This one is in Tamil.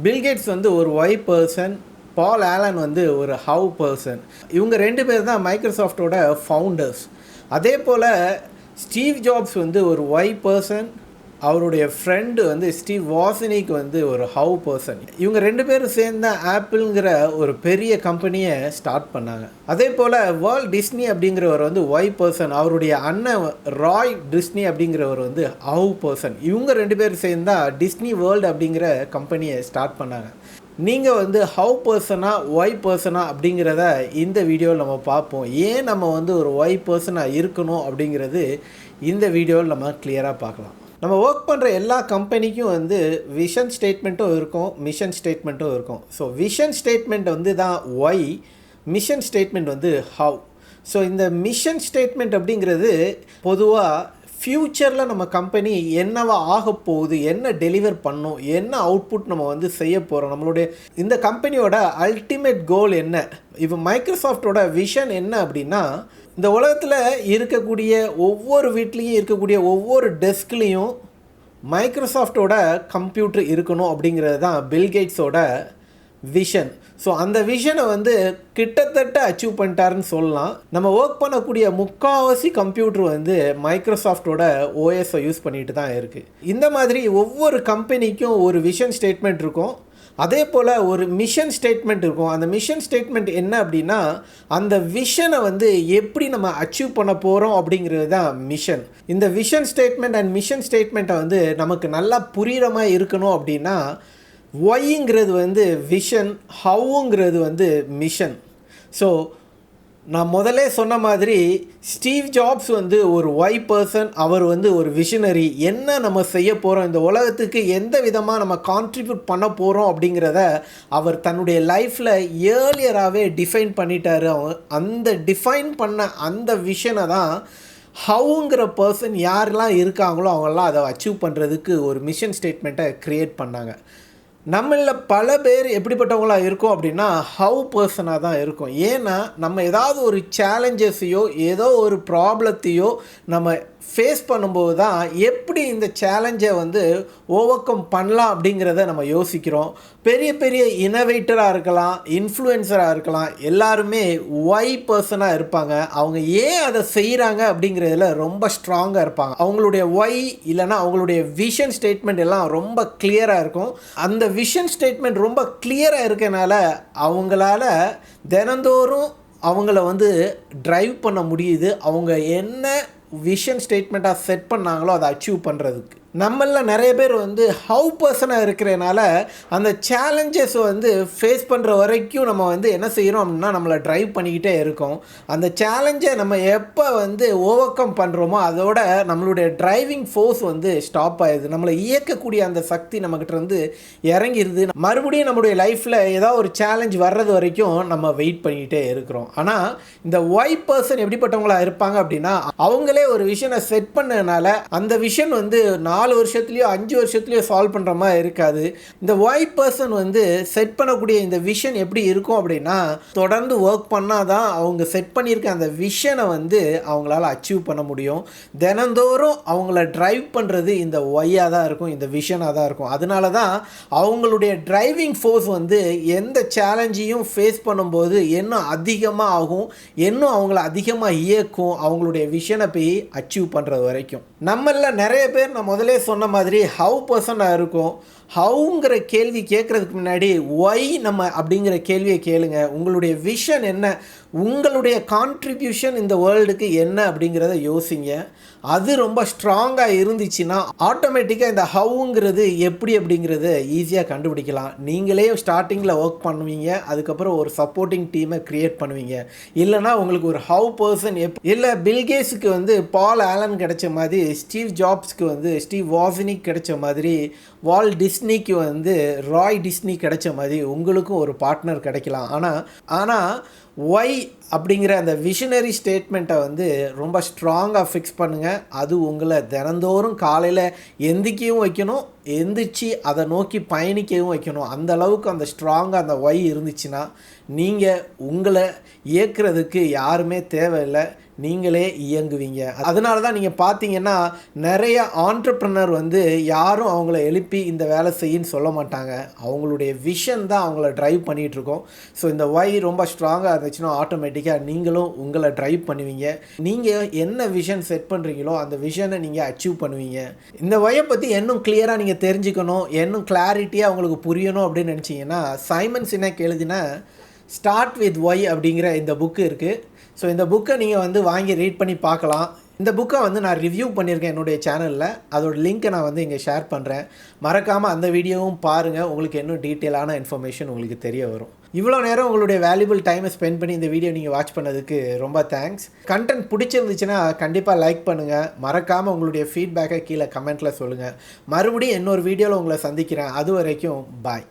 பில்கேட்ஸ் வந்து ஒரு ஒய் பர்சன், பால் ஆலன் வந்து ஒரு ஹவ் பர்சன். இவங்க 2 பேர் தான் மைக்ரோசாஃப்டோட ஃபவுண்டர்ஸ். அதே போல் ஸ்டீவ் ஜாப்ஸ் வந்து ஒரு ஒய் பர்சன், அவருடைய ஃப்ரெண்டு வந்து ஸ்டீவ் வாசனிக் வந்து ஒரு ஹவ் பர்சன். இவங்க 2 பேரும் சேர்ந்து தான் ஆப்பிள்ங்கிற ஒரு பெரிய கம்பெனியை ஸ்டார்ட் பண்ணாங்க. அதே போல் வேர்ல்ட் டிஸ்னி அப்படிங்கிறவர் வந்து ஒய் பர்சன், அவருடைய அண்ணன் ராய் டிஸ்னி அப்படிங்கிறவர் வந்து ஹவ் பர்சன். இவங்க 2 பேரும் சேர்ந்து தான் டிஸ்னி வேர்ல்டு அப்படிங்கிற கம்பெனியை ஸ்டார்ட் பண்ணாங்க. நீங்கள் வந்து ஹவ் பர்சனா ஒய் பர்சனா அப்படிங்கிறத இந்த வீடியோவில் நம்ம பார்ப்போம். ஏன் நம்ம வந்து ஒரு ஒய் பர்சனாக இருக்கணும் அப்படிங்கிறது இந்த வீடியோவில் நம்ம கிளியராக பார்க்கலாம். நம்ம ஒர்க் பண்ணுற எல்லா கம்பெனிக்கும் வந்து விஷன் ஸ்டேட்மெண்ட்டும் இருக்கும், மிஷன் ஸ்டேட்மெண்ட்டும் இருக்கும். ஸோ விஷன் ஸ்டேட்மெண்ட் வந்து தான் ஒய், மிஷன் ஸ்டேட்மெண்ட் வந்து ஹவ். ஸோ இந்த மிஷன் ஸ்டேட்மெண்ட் அப்படிங்கிறது பொதுவாக ஃப்யூச்சரில் நம்ம கம்பெனி என்னவா ஆக போகுது, என்ன டெலிவர் பண்ணும், என்ன அவுட்புட் நம்ம வந்து செய்ய போகிறோம், நம்மளுடைய இந்த கம்பெனியோட அல்டிமேட் கோல் என்ன. இப்போ மைக்ரோசாஃப்டோட விஷன் என்ன அப்படின்னா, இந்த உலகத்தில் இருக்கக்கூடிய ஒவ்வொரு வீட்லேயும் இருக்கக்கூடிய ஒவ்வொரு டெஸ்க்லேயும் மைக்ரோசாஃப்டோட கம்ப்யூட்டர் இருக்கணும் அப்படிங்கிறது தான் பில்கேட்ஸோட விஷன். ஸோ அந்த விஷனை வந்து கிட்டத்தட்ட அச்சீவ் பண்ணிட்டாருன்னு சொல்லலாம். நம்ம ஒர்க் பண்ணக்கூடிய முக்கால்வாசி கம்ப்யூட்டர் வந்து மைக்ரோசாஃப்டோட ஓஎஸை யூஸ் பண்ணிட்டு தான் இருக்குது. இந்த மாதிரி ஒவ்வொரு கம்பெனிக்கும் ஒரு விஷன் ஸ்டேட்மெண்ட் இருக்கும், அதே போல் ஒரு மிஷன் ஸ்டேட்மெண்ட் இருக்கும். அந்த மிஷன் ஸ்டேட்மெண்ட் என்ன அப்படின்னா, அந்த விஷனை வந்து எப்படி நம்ம அச்சீவ் பண்ண போகிறோம் அப்படிங்கிறது தான் மிஷன். இந்த விஷன் ஸ்டேட்மெண்ட் அண்ட் மிஷன் ஸ்டேட்மெண்ட்டை வந்து நமக்கு நல்லா புரிகிற மாதிரி இருக்கணும் அப்படின்னா, ஒய்ங்கிறது வந்து விஷன், ஹவ்வுங்கிறது வந்து மிஷன். ஸோ நான் முதலே சொன்ன மாதிரி ஸ்டீவ் ஜாப்ஸ் வந்து ஒரு ஒய் பர்சன், அவர் வந்து ஒரு விஷனரி. என்ன நம்ம செய்ய போகிறோம், இந்த உலகத்துக்கு எந்த விதமாக நம்ம கான்ட்ரிபியூட் பண்ண போகிறோம் அப்படிங்கிறத அவர் தன்னுடைய லைஃப்பில் ஏர்லியராகவே டிஃபைன் பண்ணிட்டார். அந்த டிஃபைன் பண்ண அந்த விஷனை தான் ஹவுங்கிற பர்சன் யாரெல்லாம் இருக்காங்களோ அவங்கெல்லாம் அதை அச்சீவ் பண்ணுறதுக்கு ஒரு மிஷன் ஸ்டேட்மெண்ட்டை க்ரியேட் பண்ணாங்க. நம்மளில் பல பேர் எப்படிப்பட்டவங்களாக இருக்கோம் அப்படின்னா ஹவ் பர்சனாக தான் இருக்கும். ஏன்னா நம்ம ஏதாவது ஒரு சேலஞ்சஸையோ ஏதோ ஒரு ப்ராப்ளத்தையோ நம்ம ஃபேஸ் பண்ணும்போது தான் எப்படி இந்த சேலஞ்சை வந்து ஓவர் கம் பண்ணலாம் அப்படிங்கிறத நம்ம யோசிக்கிறோம். பெரிய பெரிய இனோவேட்டராக இருக்கலாம், இன்ஃப்ளூயன்சராக இருக்கலாம், எல்லாருமே ஒய் பர்சனாக இருப்பாங்க. அவங்க ஏன் அதை செய்கிறாங்க அப்படிங்கிறதுல ரொம்ப ஸ்ட்ராங்காக இருப்பாங்க. அவங்களுடைய ஒய் இல்லைனா அவங்களுடைய விஷன் ஸ்டேட்மெண்ட் எல்லாம் ரொம்ப கிளியராக இருக்கும். அந்த விஷன் ஸ்டேட்மெண்ட் ரொம்ப கிளியராக இருக்கனால அவங்களால தினந்தோறும் அவங்கள வந்து ட்ரைவ் பண்ண முடியுது. அவங்க என்ன விஷன் ஸ்டேட்மெண்ட்டாக செட் பண்ணாங்களோ அதை அச்சீவ் பண்ணுறதுக்கு. நம்மளில் நிறைய பேர் வந்து ஹவ் பர்சனாக இருக்கிறனால அந்த சேலஞ்சஸ் வந்து ஃபேஸ் பண்ணுற வரைக்கும் நம்ம வந்து என்ன செய்கிறோம் அப்படின்னா நம்மளை ட்ரைவ் பண்ணிக்கிட்டே இருக்கோம். அந்த சேலஞ்சை நம்ம எப்போ வந்து ஓவர் கம் பண்ணுறோமோ அதோட நம்மளுடைய டிரைவிங் ஃபோர்ஸ் வந்து ஸ்டாப் ஆகிடுது. நம்மளை இயக்கக்கூடிய அந்த சக்தி நம்மக்கிட்ட இருந்து இறங்கிடுது. மறுபடியும் நம்மளுடைய லைஃப்பில் ஏதாவது ஒரு சேலஞ்ச் வர்றது வரைக்கும் நம்ம வெயிட் பண்ணிக்கிட்டே இருக்கிறோம். ஆனால் இந்த ஒய் பர்சன் எப்படிப்பட்டவங்களாக இருப்பாங்க அப்படின்னா, அவங்களே ஒரு விஷனை செட் பண்ணனால அந்த விஷன் வந்து 4 வருஷத்துலையோ 5 வருஷத்துலையோ சால்வ் பண்ணுற மாதிரி இருக்காது. இந்த ஒய் பர்சன் வந்து செட் பண்ணக்கூடிய இந்த விஷன் எப்படி இருக்கும் அப்படின்னா, தொடர்ந்து ஒர்க் பண்ணால் தான் அவங்க செட் பண்ணியிருக்க அந்த விஷனை வந்து அவங்களால அச்சீவ் பண்ண முடியும். தினந்தோறும் அவங்கள ட்ரைவ் பண்ணுறது இந்த ஒய்யாக தான் இருக்கும், இந்த விஷனாக தான் இருக்கும். அதனால தான் அவங்களுடைய டிரைவிங் ஃபோர்ஸ் வந்து எந்த சேலஞ்சையும் ஃபேஸ் பண்ணும்போது இன்னும் அதிகமாக ஆகும், இன்னும் அவங்கள அதிகமாக இயக்கும், அவங்களுடைய விஷனை போய் அச்சீவ் பண்ணுறது வரைக்கும். நம்மள நிறைய பேர் நான் முதலே சொன்ன மாதிரி ஹவ் பர்சனாக இருக்கும். ஹவுங்கிற கேள்வி கேட்குறதுக்கு முன்னாடி ஒய் நம்ம அப்படிங்கிற கேள்வியை கேளுங்க. உங்களுடைய விஷன் என்ன, உங்களுடைய கான்ட்ரிபியூஷன் இந்த வேர்ல்டுக்கு என்ன அப்படிங்கிறத யோசிங்க. அது ரொம்ப ஸ்ட்ராங்காக இருந்துச்சுன்னா ஆட்டோமேட்டிக்காக இந்த ஹவுங்கிறது எப்படி அப்படிங்கிறத ஈஸியாக கண்டுபிடிக்கலாம். நீங்களே ஸ்டார்டிங்கில் ஒர்க் பண்ணுவீங்க, அதுக்கப்புறம் ஒரு சப்போர்ட்டிங் டீமை க்ரியேட் பண்ணுவீங்க. இல்லைனா உங்களுக்கு ஒரு ஹவ் பர்சன் இல்லை பில்கேட்ஸுக்கு வந்து பால் ஆலன் கிடைச்ச மாதிரி, ஸ்டீவ் ஜாப்ஸ்க்கு வந்து ஸ்டீவ் வாசனிக் கிடைச்ச மாதிரி, வால்ட் டிஸ்னிக்கு வந்து ராய் டிஸ்னி கிடைச்ச மாதிரி உங்களுக்கும் ஒரு பார்ட்னர் கிடைக்கலாம். ஆனால் ஒய் அப்படிங்கிற அந்த விஷனரி ஸ்டேட்மெண்ட்டை வந்து ரொம்ப ஸ்ட்ராங்காக ஃபிக்ஸ் பண்ணுங்கள். அது உங்களை தினந்தோறும் காலையில் எந்திரிக்கவும் வைக்கணும், எந்திரிச்சு அதை நோக்கி பயணிக்கவும் வைக்கணும். அந்த அளவுக்கு அந்த ஸ்ட்ராங்காக அந்த ஒய் இருந்துச்சுன்னா நீங்கள் உங்களை இயக்குறதுக்கு யாருமே தேவையில்லை, நீங்களே இயங்குவீங்க. அதனால தான் நீங்கள் பார்த்தீங்கன்னா நிறைய ஆண்டர்ப்ரனர் வந்து யாரும் அவங்கள எழுப்பி இந்த வேலை செய்யின்னு சொல்ல மாட்டாங்க. அவங்களுடைய விஷன் தான் அவங்கள ட்ரைவ் பண்ணிகிட்ருக்கோம். ஸோ இந்த ஒய் ரொம்ப ஸ்ட்ராங்காக இருந்துச்சுன்னா ஆட்டோமேட்டிக்காக நீங்களும் உங்களை ட்ரைவ் பண்ணுவீங்க. நீங்கள் என்ன விஷன் செட் பண்ணுறீங்களோ அந்த விஷனை நீங்கள் அச்சீவ் பண்ணுவீங்க. இந்த ஒய்யை பற்றி இன்னும் கிளியராக நீங்கள் தெரிஞ்சுக்கணும், இன்னும் கிளாரிட்டியாக உங்களுக்கு புரியணும் அப்படின்னு நினச்சிங்கன்னா சைமன் சினெக் எழுதின ஸ்டார்ட் வித் ஒய் அப்படிங்கிற இந்த புக்கு இருக்குது. ஸோ இந்த புக்கை நீங்கள் வந்து வாங்கி ரீட் பண்ணி பார்க்கலாம். இந்த புக்கை வந்து நான் ரிவ்யூ பண்ணியிருக்கேன் என்னுடைய சேனலில். அதோட லிங்க்கை நான் வந்து இங்கே ஷேர் பண்ணுறேன். மறக்காமல் அந்த வீடியோவும் பாருங்கள். உங்களுக்கு இன்னும் டீட்டெயிலான இன்ஃபர்மேஷன் உங்களுக்கு தெரிய வரும். இவ்வளோ நேரம் உங்களுடைய வேல்யூபிள் டைமை ஸ்பெண்ட் பண்ணி இந்த வீடியோ நீங்கள் வாட்ச் பண்ணதுக்கு ரொம்ப தேங்க்ஸ். கண்டென்ட் பிடிச்சிருந்துச்சுன்னா கண்டிப்பாக லைக் பண்ணுங்கள். மறக்காமல் உங்களுடைய ஃபீட்பேக்கை கீழே கமெண்ட்டில் சொல்லுங்கள். மறுபடியும் இன்னொரு வீடியோவில் உங்களை சந்திக்கிறேன். அது வரைக்கும் பாய்.